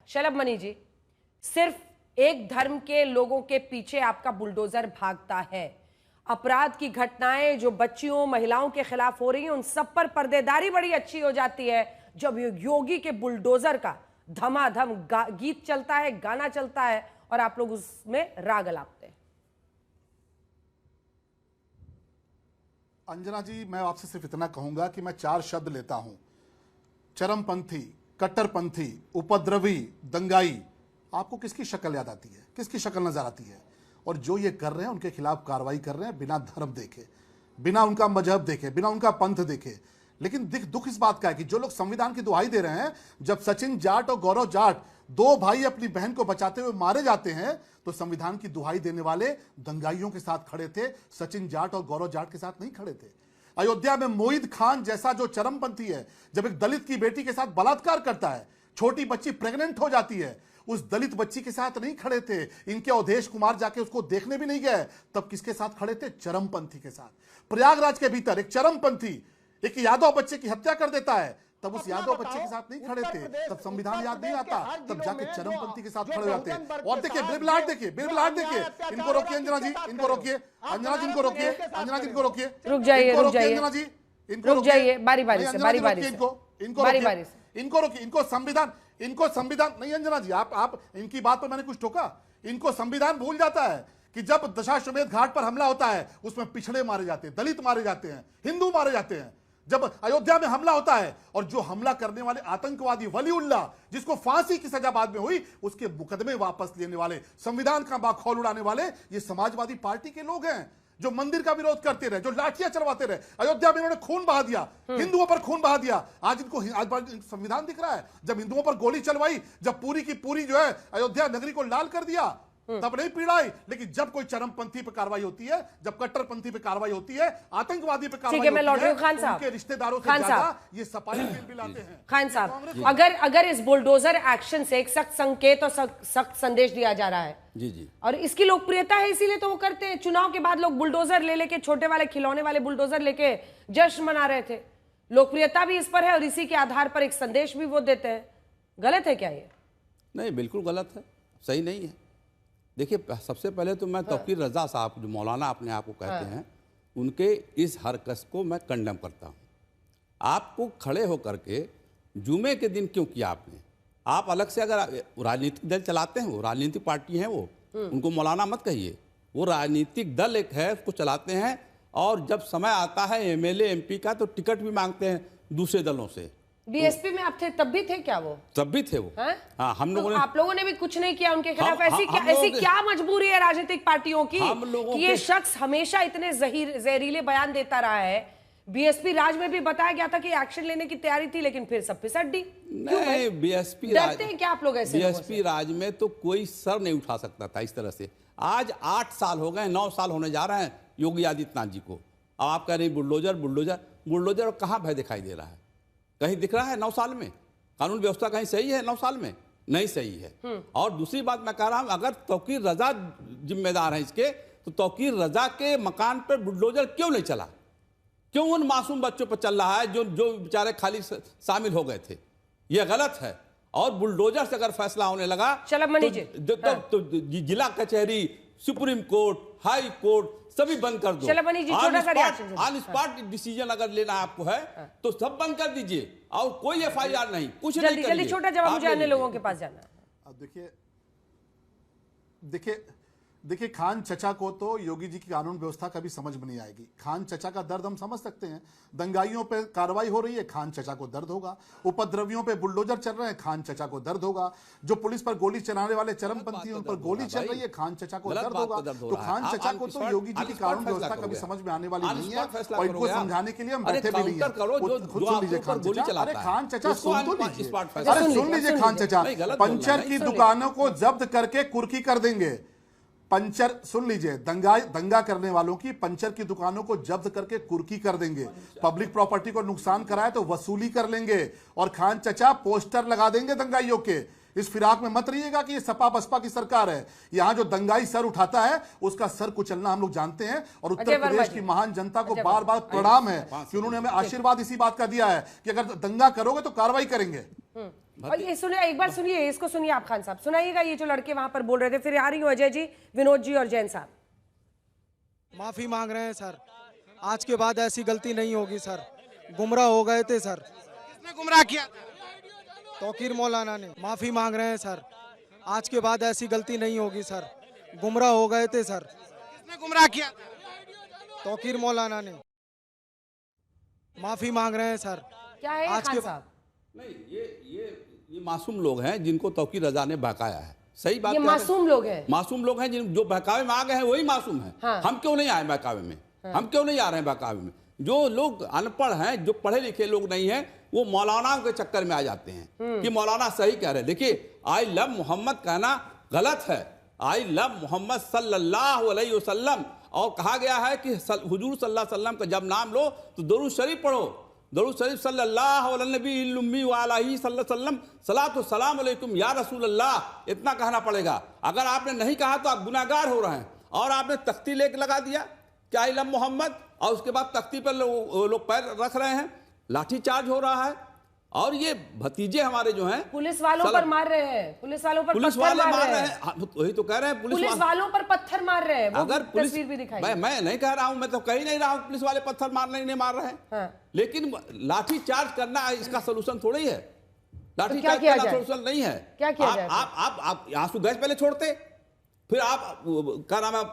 शलभ मणि जी, सिर्फ एक धर्म के लोगों के पीछे आपका बुलडोजर भागता है। अपराध की घटनाएं जो बच्चियों महिलाओं के खिलाफ हो रही हैं, उन सब पर पर्देदारी बड़ी अच्छी हो जाती है जब योगी के बुलडोजर का धमाधम गीत चलता है, गाना चलता है और आप लोग उसमें राग अलापते हैं। अंजना जी, मैं आपसे सिर्फ इतना कहूंगा कि मैं 4 शब्द लेता हूं: चरमपंथी, कट्टरपंथी, उपद्रवी, दंगाई। आपको किसकी शक्ल याद आती है, किसकी शक्ल नजर आती है? और जो ये कर रहे हैं उनके खिलाफ कार्रवाई कर रहे हैं बिना धर्म देखे, बिना उनका मजहब देखे, बिना उनका पंथ देखे। लेकिन दुख इस बात का है कि जो लोग संविधान की दुहाई दे रहे हैं, जब सचिन जाट और गौरव जाट 2 भाई अपनी बहन को बचाते हुए मारे जाते हैं, तो संविधान की दुहाई देने वाले दंगाइयों के साथ खड़े थे, सचिन जाट और गौरव जाट के साथ नहीं खड़े थे। अयोध्या में मोईद खान जैसा जो चरमपंथी है, जब एक दलित की बेटी के साथ बलात्कार करता है, छोटी बच्ची प्रेग्नेंट हो जाती है, उस दलित बच्ची के साथ नहीं खड़े थे। इनके अवधेश कुमार जाके उसको देखने भी नहीं गए, तब किसके साथ खड़े थे? चरमपंथी के साथ। प्रयागराज के भीतर एक चरमपंथी एक यादव बच्चे की हत्या कर देता है, तब उस यादव बच्चे के साथ नहीं खड़े थे, तब संविधान याद नहीं आता, तब जाके चरमपंथी के साथ खड़े हो जाते हैं। और देखिए बिलबिलाट देखिए, बिलबिलाट देखिए। इनको रोकिए अंजना जी, इनको रोकिए अंजना जी, इनको रोकिए अंजना जी, इनको रोकिए। रुक जाइए, रुक जाइए अंजना जी, इनको रुक जाइए, बारी बारी से, बारी बारी से, इनको बारी बारी से, इनको रोकिए। इनको संविधान नहीं, अंजना जी आप इनकी बात पर मैंने कुछ टोका? इनको संविधान भूल जाता है कि जब दशाश्वमेध घाट पर हमला होता है उसमें पिछड़े मारे जाते हैं, दलित मारे जाते हैं, हिंदू मारे जाते हैं। जब अयोध्या में हमला होता है और जो हमला करने वाले आतंकवादी वलीउल्लाह, जिसको फांसी की सजा बाद में हुई, उसके मुकदमे वापस लेने वाले, संविधान का बाखौल उड़ाने वाले ये समाजवादी पार्टी के लोग हैं, जो मंदिर का विरोध करते रहे, जो लाठियां चलवाते रहे। अयोध्या में इन्होंने खून बहा दिया, हिंदुओं पर खून बहा दिया। आज इनको संविधान दिख रहा है। जब हिंदुओं पर गोली चलवाई, जब पूरी की पूरी जो है अयोध्या नगरी को लाल कर दिया, तब नहीं पीड़ाई। लेकिन जब कोई चरमपंथी पे कार्रवाई होती है, जब कट्टरपंथी पे कार्रवाई होती है, आतंकवादी पे कार्रवाई होती है, खान साहब, उनके रिश्तेदारों से ज्यादा ये सफाई बिल लाते हैं। खान साहब, अगर इस बुलडोजर एक्शन से एक सख्त संकेत और सख्त संदेश दिया जा रहा है जी, और इसकी लोकप्रियता है, इसीलिए तो वो करते हैं। चुनाव के बाद लोग बुलडोजर ले लेके, छोटे वाले खिलौने वाले बुलडोजर लेके जश्न मना रहे थे। लोकप्रियता भी इस पर है और इसी के आधार पर एक संदेश भी वो देते हैं। गलत है क्या ये? नहीं, बिल्कुल गलत है, सही नहीं है। देखिए, सबसे पहले तो मैं तौकीर रजा साहब, जो मौलाना अपने आप को कहते हैं, उनके इस हरकत को मैं कंडेम करता हूँ। आपको खड़े होकर के जुमे के दिन क्यों किया आपने? आप अलग से अगर राजनीतिक दल चलाते हैं, वो राजनीतिक पार्टी है, वो उनको मौलाना मत कहिए, वो राजनीतिक दल एक है, उसको चलाते हैं। और जब समय आता है एमएलए एमपी का, तो टिकट भी मांगते हैं दूसरे दलों से। बीएसपी में आप थे, तब भी थे क्या वो? तब भी थे वो। हाँ, हम लोगों ने, आप लोगों ने भी कुछ नहीं किया उनके खिलाफ? ऐसी क्या मजबूरी है राजनीतिक पार्टियों की कि ये शख्स हमेशा इतने जहरीले बयान देता रहा है? बीएसपी राज में भी बताया गया था कि एक्शन लेने की तैयारी थी, लेकिन फिर सब फिसट दी। नहीं, बीएसपी डरते हैं क्या आप लोग ऐसे? बीएसपी राज में तो कोई सर नहीं उठा सकता था इस तरह से। आज 8 साल हो गए, 9 साल होने जा रहे हैं योगी आदित्यनाथ जी को। अब आप कह रहे हैं बुलडोजर बुलडोजर बुलडोजर, कहाँ भय दिखाई दे रहा है? कहीं दिख रहा है 9 साल में? कानून व्यवस्था कहीं सही है 9 साल में? नहीं सही है। और दूसरी बात मैं कह रहा हूं, अगर तौकीर रजा जिम्मेदार है इसके, तो तौकीर रजा के मकान पर बुलडोजर क्यों नहीं चला? क्यों उन मासूम बच्चों पर चल रहा है जो बेचारे खाली शामिल हो गए थे? यह गलत है। और बुलडोजर से अगर फैसला होने लगा तो जिला कचहरी, सुप्रीम कोर्ट, हाई कोर्ट सभी बंद कर दो। ऑन स्पॉट डिसीजन अगर लेना आपको है तो सब बंद कर दीजिए, और कोई एफआईआर नहीं, कुछ नहीं करिए। जल्दी छोटा जवाब, मुझे अन्य लोगों के पास जाना है। अब देखिए खान चचा को तो योगी जी की कानून व्यवस्था कभी समझ में नहीं आएगी। खान चचा का दर्द हम समझ सकते हैं। दंगाइयों पे कार्रवाई हो रही है, खान चचा को दर्द होगा। उपद्रवियों पे बुलडोजर चल रहे हैं, खान चचा को दर्द होगा। जो पुलिस पर गोली चलाने वाले चरमपंथी, उन पर गोली चल रही है, खान चचा को दर्द होगा। तो खान चचा को तो योगी जी की कानून व्यवस्था कभी समझ में आने वाली नहीं है, और इनको समझाने के लिए हम बैठे भी नहीं है। खुद सुन लीजिए खान चचा, अरे खान चचा सुन तो लीजिए, अरे सुन लीजिए खान चचा, पंचर की दुकानों को जब्त करके कुर्की कर देंगे। पंचर, सुन लीजिए, दंगा करने वालों की पंचर की दुकानों को जब्त करके कुर्की कर देंगे। पब्लिक प्रॉपर्टी को नुकसान कराए तो वसूली कर लेंगे। और खान चचा पोस्टर लगा देंगे दंगाइयों के इस फिराक में मत रहिएगा कि ये सपा बसपा की सरकार है। यहां जो दंगाई सर उठाता है उसका सर कुचलना हम लोग जानते हैं, और उत्तर प्रदेश की महान जनता को बार बार प्रणाम है कि उन्होंने हमें आशीर्वाद इसी बात का दिया है कि अगर दंगा करोगे तो कार्रवाई करेंगे। और ये सुनिए, एक बार सुनिए, इसको सुनिए आप खान साहब, सुनाइएगा ये जो लड़के वहां पर बोल रहे थे। फिर आ रही हूं अजय जी, विनोद जी और जैन साहब। माफी मांग रहे हैं सर, आज के बाद ऐसी गलती नहीं होगी सर। गुमराह हो गए थे सर। किसने गुमराह किया? तौकीर मौलाना ने। माफी मांग रहे हैं सर, आज के बाद ऐसी गलती नहीं होगी सर। गुमराह हो गए थे सर। किसने गुमराह किया? तौकीर मौलाना ने। माफी मांग रहे हैं सर। क्या है आज खान के साहब? नहीं, ये मासूम लोग हैं जिनको तौकीर रजा ने बहकाया है। सही बात ये कह रहे हैं। मासूम लोग हैं। मासूम लोग हैं जो बहकावे में आ गए हैं, वही मासूम हैं। हाँ। हम क्यों नहीं आए बहकावे में? हम क्यों नहीं आ रहे हैं बहकावे में? जो लोग अनपढ़ हैं, जो पढ़े लिखे लोग नहीं हैं, वो मौलानाओं के चक्कर में आ जाते हैं कि मौलाना सही कह रहे हैं। देखिए, आई लव मोहम्मद कहना गलत है। आई लव मोहम्मद सल्लल्लाहु अलैहि वसल्लम, और कहा गया है कि हुजूर सल्लल्लाहु अलैहि वसल्लम का जब नाम लो तो दरूद शरीफ पढ़ो। दरूद शरीफ सल्लल्लाहु अलैहि वसल्लम सलातो सलाम अलैकुम या रसूल अल्लाह, इतना कहना पड़ेगा। अगर आपने नहीं कहा तो आप गुनाहगार हो रहे हैं। और आपने तख्ती लेके लगा दिया क्या आई लव मोहम्मद, और उसके बाद तख्ती पर लोग पैर रख रहे हैं, लाठीचार्ज हो रहा है। और ये भतीजे हमारे जो हैं पुलिस वालों पर मार रहे हैं, पुलिस वालों पर पुलिस पत्थर वाले मार मार रहे रहे हैं। हैं। हाँ, वही तो कह रहे हैं, पुलिस वालों पर पत्थर मार रहे हैं। वो अगर पुलिस, तस्वीर भी दिखाई। मैं नहीं कह रहा हूं, मैं तो कह ही नहीं रहा हूं पुलिस वाले पत्थर नहीं मार रहे हैं। हाँ। लेकिन लाठी चार्ज करना इसका सोल्यूशन थोड़ी है। लाठी क्या चार्ज किया करना जाए? सोल्यूशन नहीं है। क्या किया जाए? आप आंसू गैस पहले छोड़ते, फिर आप क्या नाम है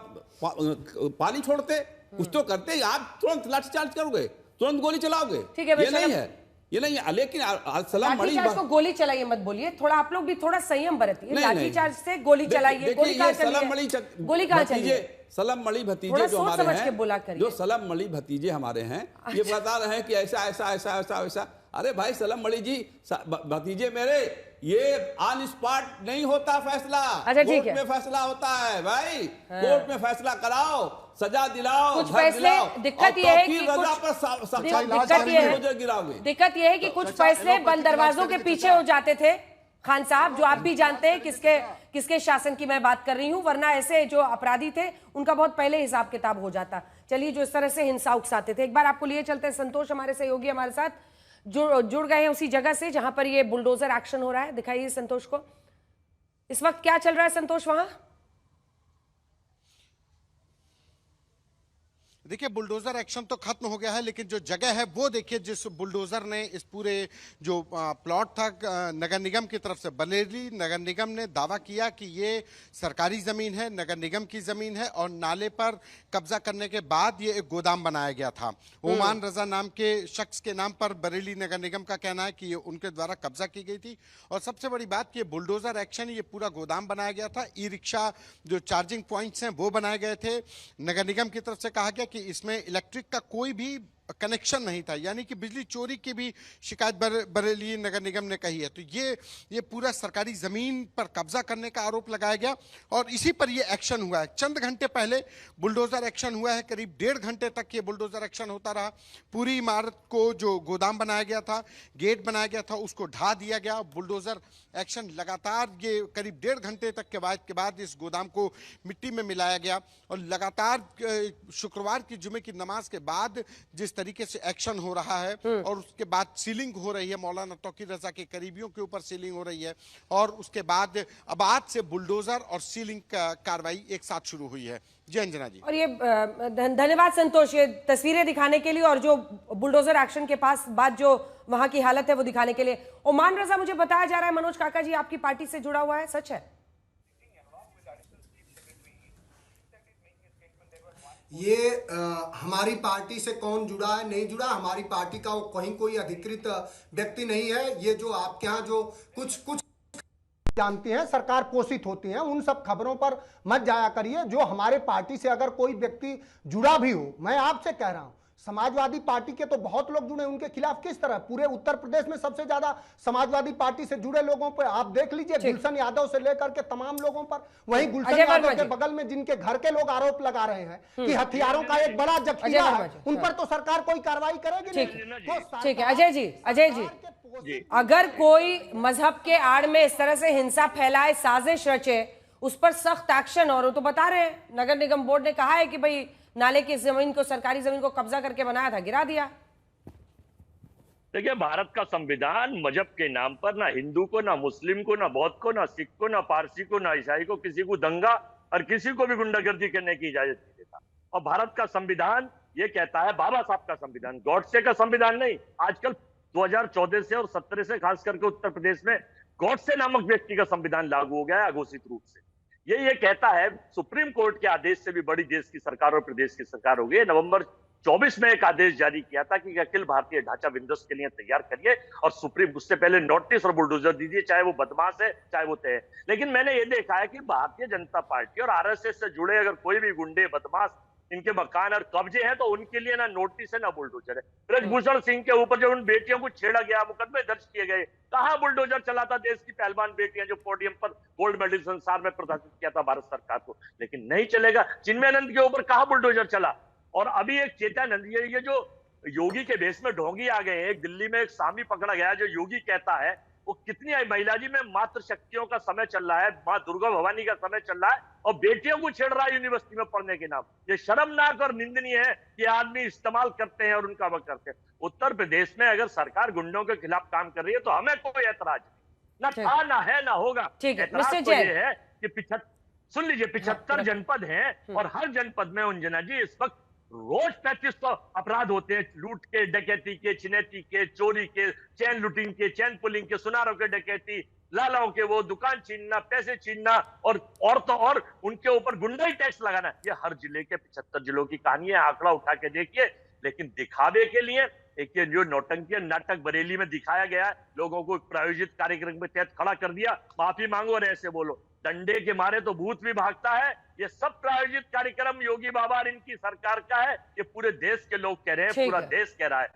पानी छोड़ते, कुछ तो करते। आप तुरंत लाठी चार्ज करोगे, तुरंत गोली चलाओगे। ठीक है, ये नहीं है, ये नहीं है। लेकिन सलाम मणि लाठीचार्ज को गोली चलाइए मत बोलिए, थोड़ा आप लोग भी थोड़ा संयम बरतिए। लाठीचार्ज से गोली चलाइए, गोली कहां चली है? गोली कहां चली है? सलम मणि भतीजे जो हमारे हैं, जो सलम मणि भतीजे हमारे हैं, ये बता रहे हैं कि ऐसा ऐसा ऐसा ऐसा ऐसा। अरे भाई सलम मणि जी, भतीजे मेरे, ये ऑन स्पॉट नहीं होता फैसला। अच्छा, ठीक है। कोर्ट में फैसला होता है भाई। कोर्ट में फैसला कराओ, सजा दिलाओ, कुछ फैसले, दिक्कत यह है कि दिक्कत यह है कि कुछ फैसले बंद दरवाजों के पीछे हो जाते थे खान साहब, जो आप भी जानते हैं किसके शासन की मैं बात कर रही हूं। वरना ऐसे जो अपराधी थे उनका बहुत पहले हिसाब किताब हो जाता। चलिए, जो इस तरह से हिंसा उकसाते थे। एक बार आपको लिए चलते हैं, संतोष हमारे सहयोगी हमारे साथ जुड़ गए हैं उसी जगह से जहां पर ये बुलडोजर एक्शन हो रहा है। दिखाइए संतोष को, इस वक्त क्या चल रहा है संतोष वहां? देखिए, बुलडोजर एक्शन तो खत्म हो गया है, लेकिन जो जगह है वो देखिए, जिस बुलडोजर ने इस पूरे जो प्लॉट था नगर निगम की तरफ से, बरेली नगर निगम ने दावा किया कि ये सरकारी जमीन है, नगर निगम की जमीन है, और नाले पर कब्जा करने के बाद ये एक गोदाम बनाया गया था। ओमान रजा नाम के शख्स के नाम पर बरेली नगर निगम का कहना है कि ये उनके द्वारा कब्जा की गई थी। और सबसे बड़ी बात कि बुलडोजर एक्शन, ये पूरा गोदाम बनाया गया था। ई रिक्शा जो चार्जिंग पॉइंट्स हैं वो बनाए गए थे। नगर निगम की तरफ से कहा गया कि इसमें इलेक्ट्रिक का कोई भी कनेक्शन नहीं था, यानी कि बिजली चोरी की भी शिकायत बरेली नगर निगम ने कही है। तो ये पूरा सरकारी जमीन पर कब्जा करने का आरोप लगाया गया, और इसी पर ये एक्शन हुआ है। चंद घंटे पहले बुलडोजर एक्शन हुआ है, करीब 1.5 घंटे तक ये बुलडोजर एक्शन होता रहा। पूरी इमारत को जो गोदाम बनाया गया था, गेट बनाया गया था, उसको ढा दिया गया। बुलडोजर एक्शन लगातार ये करीब 1.5 घंटे तक के बाद इस गोदाम को मिट्टी में मिलाया गया, और लगातार शुक्रवार की जुमे की नमाज के बाद जिस तरीके से एक्शन हो रहा है, और उसके बाद सीलिंग हो रही है, मौलाना तौकीर रजा के करीबियों के ऊपर सीलिंग हो रही है, और उसके बाद अब आज से बुलडोजर और सीलिंग का कार्रवाई एक साथ शुरू हुई है। जी अंजना जी। और ये धन्यवाद संतोष, ये तस्वीरें दिखाने के लिए और जो बुलडोजर एक्शन के पास बाद जो वहां की हालत है वो दिखाने के लिए। ओमान रजा, मुझे बताया जा रहा है मनोज काका जी आपकी पार्टी से जुड़ा हुआ है, सच है? ये हमारी पार्टी से कौन जुड़ा है नहीं जुड़ा, हमारी पार्टी का वो कहीं कोई अधिकृत व्यक्ति नहीं है। ये जो आपके यहाँ जो कुछ जानती हैं, सरकार पोषित होती हैं, उन सब खबरों पर मत जाया करिए। जो हमारे पार्टी से अगर कोई व्यक्ति जुड़ा भी हो, मैं आपसे कह रहा हूं, समाजवादी पार्टी के तो बहुत लोग जुड़े, उनके खिलाफ किस तरह? पूरे उत्तर प्रदेश में सबसे ज्यादा समाजवादी पार्टी से जुड़े लोगों पर आप देख लीजिए, गुलशन यादव से लेकर के तमाम लोगों पर। वहीं गुलशन यादव के बगल में जिनके घर के लोग आरोप लगा रहे हैं कि हथियारों का एक बड़ा जखीरा है, उन पर तो सरकार कोई कार्रवाई करेगी नहीं। ठीक है अजय जी, अगर कोई मजहब के आड़ में इस तरह से हिंसा फैलाए, साजिश रचे, उस पर सख्त एक्शन। और वो तो बता रहे हैं, नगर निगम बोर्ड ने कहा है कि भाई नाले की जमीन को, सरकारी जमीन को कब्जा करके बनाया था, गिरा दिया। देखिए, भारत का संविधान मजहब के नाम पर ना हिंदू को, ना मुस्लिम को, ना बौद्ध को, ना सिख को, ना पारसी को, ना ईसाई को, किसी को दंगा और किसी को भी गुंडागर्दी करने की इजाजत नहीं देता। और भारत का संविधान ये कहता है, बाबा साहब का संविधान, गॉडसे का संविधान नहीं। आजकल 2014 से और 17 से खास करके उत्तर प्रदेश में गॉडसे नामक व्यक्ति का संविधान लागू हो गया है अघोषित रूप से। ये कहता है, सुप्रीम कोर्ट के आदेश से भी बड़ी देश की सरकार और प्रदेश की सरकार हो गई। नवंबर 24 में एक आदेश जारी किया था कि अखिल भारतीय ढांचा विध्वंस के लिए तैयार करिए और सुप्रीम, उससे पहले नोटिस और बुलडोजर दीजिए, चाहे वो बदमाश है चाहे वो तय है। लेकिन मैंने ये देखा है कि भारतीय जनता पार्टी और आरएसएस से जुड़े अगर कोई भी गुंडे, बदमाश, इनके मकान और कब्जे हैं तो उनके लिए ना नोटिस है ना बुलडोजर है। ब्रजभूषण सिंह के ऊपर जो उन बेटियों को छेड़ा गया, मुकदमे दर्ज किए गए, कहां बुलडोजर चला था? देश की पहलवान बेटियां जो पोडियम पर गोल्ड मेडल संसार में प्रदर्शित किया था भारत सरकार को, लेकिन नहीं चलेगा। चिन्मयानंद के ऊपर कहां बुलडोजर चला? और अभी एक चेतानंद, ये जो योगी के भेष में ढोंगी आ गए हैं, एक दिल्ली में एक स्वामी पकड़ा गया जो योगी कहता है वो कितनी महिला जी में मातृ शक्तियों का समय चल रहा है, मां दुर्गा भवानी का समय चल रहा है, और बेटियों को छेड़ रहा है यूनिवर्सिटी में पढ़ने के नाम। ये शर्मनाक और निंदनीय है कि आदमी इस्तेमाल करते हैं और उनका वक्त करते हैं। उत्तर प्रदेश में अगर सरकार गुंडों के खिलाफ काम कर रही है तो हमें कोई ऐतराज नहीं, ना था, ना है, ना होगा। ऐतराज तो ये है कि सुन लीजिए, 75 जनपद हैं और हर जनपद में अंजना जी इस वक्त रोज 3500 अपराध होते हैं, लूट के, डकैती के, छिनैती के, चोरी के, चैन लूटिंग के, चैन पुलिंग के, सुनारों के डकैती, लालाओं के वो दुकान छीनना, पैसे छीनना, और तो और उनके ऊपर गुंडाई टैक्स लगाना। ये हर जिले के 75 जिलों की कहानी है, आंकड़ा उठा के देखिए। लेकिन दिखावे के लिए एक ये जो नौटंकी नाटक बरेली में दिखाया गया, लोगों को प्रायोजित कार्यक्रम के तहत खड़ा कर दिया, माफी मांगो और ऐसे बोलो, डंडे के मारे तो भूत भी भागता है। ये सब प्रायोजित कार्यक्रम योगी बाबा और इनकी सरकार का है, ये पूरे देश के लोग कह रहे हैं, पूरा देश कह रहा है।